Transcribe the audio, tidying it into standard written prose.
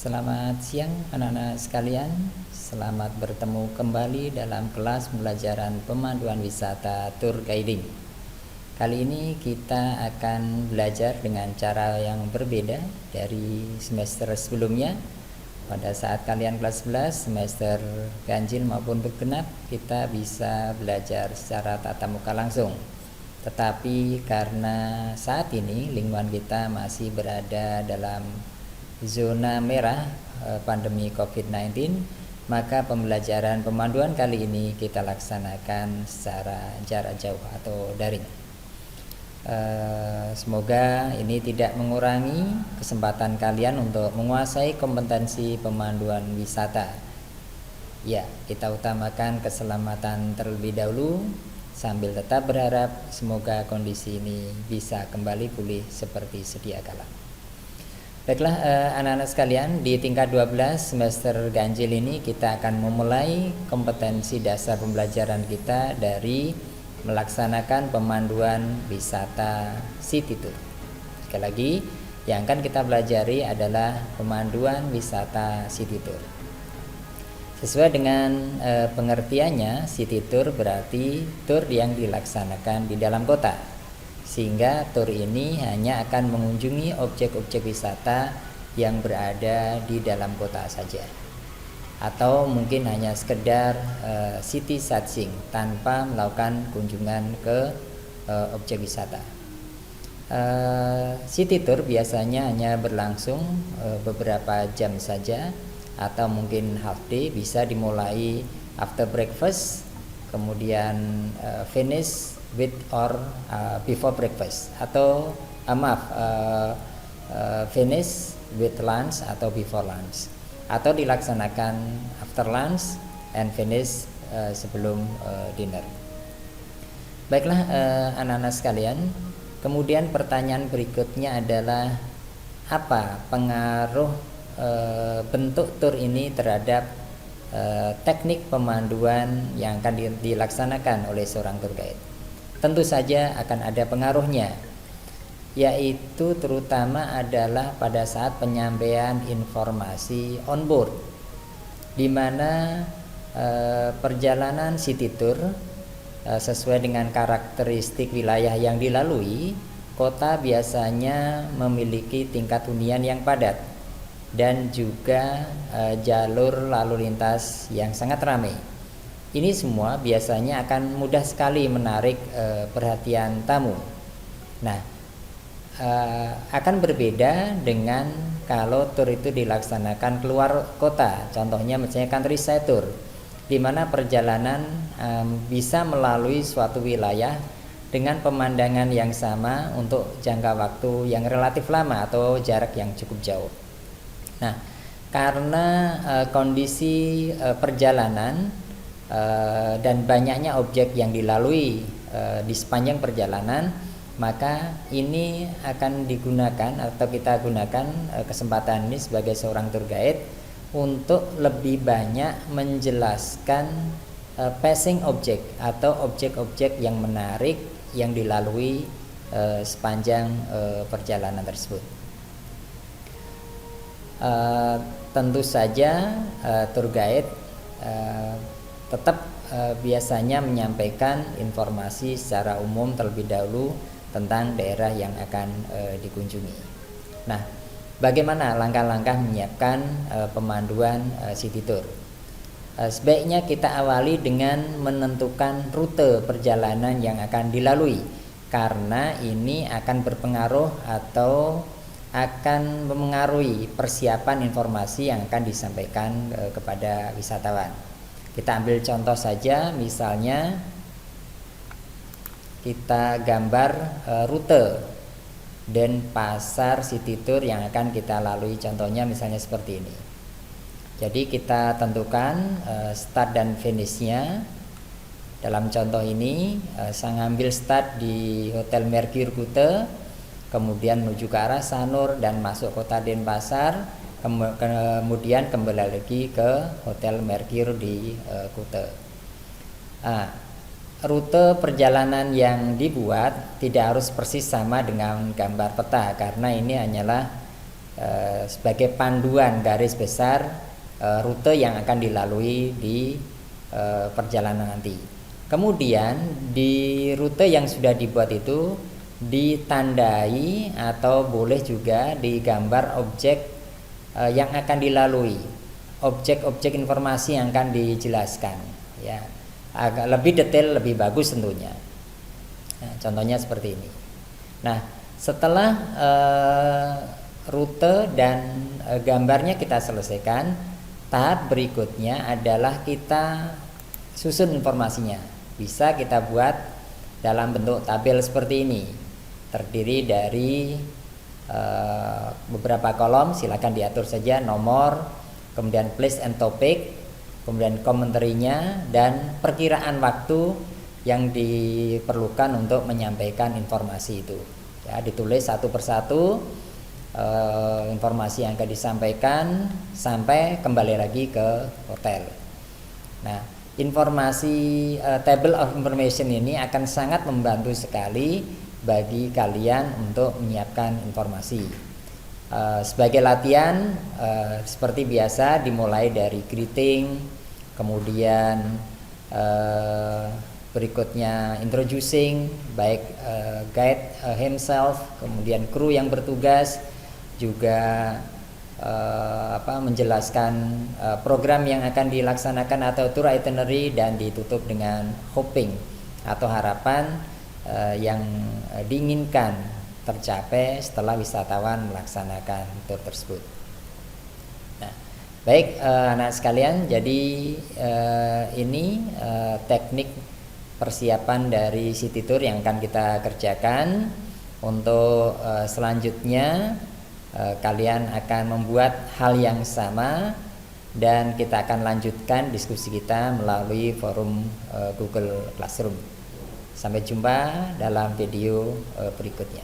Selamat siang anak-anak sekalian. Selamat bertemu kembali dalam kelas pembelajaran pemanduan wisata tour guiding. Kali ini kita akan belajar dengan cara yang berbeda dari semester sebelumnya. Pada saat kalian kelas 11 semester ganjil maupun genap, kita bisa belajar secara tatap muka langsung. Tetapi karena saat ini lingkungan kita masih berada dalam zona merah pandemi COVID-19, maka pembelajaran pemanduan kali ini kita laksanakan secara jarak jauh atau daring. Semoga ini tidak mengurangi kesempatan kalian untuk menguasai kompetensi pemanduan wisata. Ya, kita utamakan keselamatan terlebih dahulu sambil tetap berharap semoga kondisi ini bisa kembali pulih seperti sedia kala. Baiklah anak-anak sekalian, di tingkat 12 semester ganjil ini kita akan memulai kompetensi dasar pembelajaran kita dari melaksanakan pemanduan wisata city tour. Sekali lagi, yang akan kita pelajari adalah pemanduan wisata city tour. Sesuai dengan pengertiannya, city tour berarti tour yang dilaksanakan di dalam kota. Sehingga tur ini hanya akan mengunjungi objek-objek wisata yang berada di dalam kota saja, atau mungkin hanya sekedar city sightseeing tanpa melakukan kunjungan ke objek wisata. City tour biasanya hanya berlangsung beberapa jam saja, atau mungkin half day, bisa dimulai after breakfast, kemudian finish with or before breakfast, atau finish with lunch atau before lunch, atau dilaksanakan after lunch and finish sebelum dinner. Baiklah anak-anak sekalian, kemudian pertanyaan berikutnya adalah apa pengaruh bentuk tur ini terhadap teknik pemanduan yang akan dilaksanakan oleh seorang tour guide. Tentu saja akan ada pengaruhnya, yaitu terutama adalah pada saat penyampaian informasi on board, di mana perjalanan city tour sesuai dengan karakteristik wilayah yang dilalui. Kota biasanya memiliki tingkat hunian yang padat dan juga jalur lalu lintas yang sangat ramai. Ini semua biasanya akan mudah sekali menarik perhatian tamu. Nah, akan berbeda dengan kalau tur itu dilaksanakan keluar kota. Contohnya misalnya countryside tour, di mana perjalanan bisa melalui suatu wilayah dengan pemandangan yang sama untuk jangka waktu yang relatif lama atau jarak yang cukup jauh. Nah, karena kondisi perjalanan dan banyaknya objek yang dilalui di sepanjang perjalanan, maka ini akan digunakan atau kita gunakan kesempatan ini sebagai seorang tour guide untuk lebih banyak menjelaskan passing object atau objek-objek yang menarik yang dilalui sepanjang perjalanan tersebut. Tentu saja tour guide tetap biasanya menyampaikan informasi secara umum terlebih dahulu tentang daerah yang akan dikunjungi. Nah, bagaimana langkah-langkah menyiapkan pemanduan city tour? Sebaiknya kita awali dengan menentukan rute perjalanan yang akan dilalui, karena ini akan berpengaruh atau akan memengaruhi persiapan informasi yang akan disampaikan kepada wisatawan. Kita ambil contoh saja, misalnya kita gambar rute dan pasar city tour yang akan kita lalui, contohnya misalnya seperti ini. Jadi kita tentukan start dan finishnya. Dalam contoh ini saya ngambil start di Hotel Mercure Kuta, kemudian menuju ke arah Sanur dan masuk kota Denpasar, kemudian kembali lagi ke Hotel Mercure di Kuta. Rute perjalanan yang dibuat tidak harus persis sama dengan gambar peta, karena ini hanyalah sebagai panduan garis besar rute yang akan dilalui di perjalanan nanti. Kemudian di rute yang sudah dibuat itu ditandai atau boleh juga digambar objek yang akan dilalui, objek-objek informasi yang akan dijelaskan, ya. Agak lebih detail, lebih bagus tentunya. Nah, contohnya seperti ini. Nah, setelah rute dan gambarnya kita selesaikan, tahap berikutnya adalah kita susun informasinya. Bisa kita buat dalam bentuk tabel seperti ini, terdiri dari beberapa kolom. Silakan diatur saja nomor, kemudian place and topic, kemudian komentarnya, dan perkiraan waktu yang diperlukan untuk menyampaikan informasi itu. Ya, ditulis satu persatu informasi yang akan disampaikan sampai kembali lagi ke hotel. Nah, informasi table of information ini akan sangat membantu sekali bagi kalian untuk menyiapkan informasi. Sebagai latihan, seperti biasa dimulai dari greeting, kemudian berikutnya introducing, baik guide himself, kemudian kru yang bertugas, juga menjelaskan program yang akan dilaksanakan atau tour itinerary, dan ditutup dengan hoping atau harapan yang diinginkan tercapai setelah wisatawan melaksanakan tur tersebut. Nah, baik anak sekalian, jadi ini teknik persiapan dari city tour yang akan kita kerjakan. Untuk selanjutnya kalian akan membuat hal yang sama, dan kita akan lanjutkan diskusi kita melalui forum Google Classroom. Sampai jumpa dalam video berikutnya.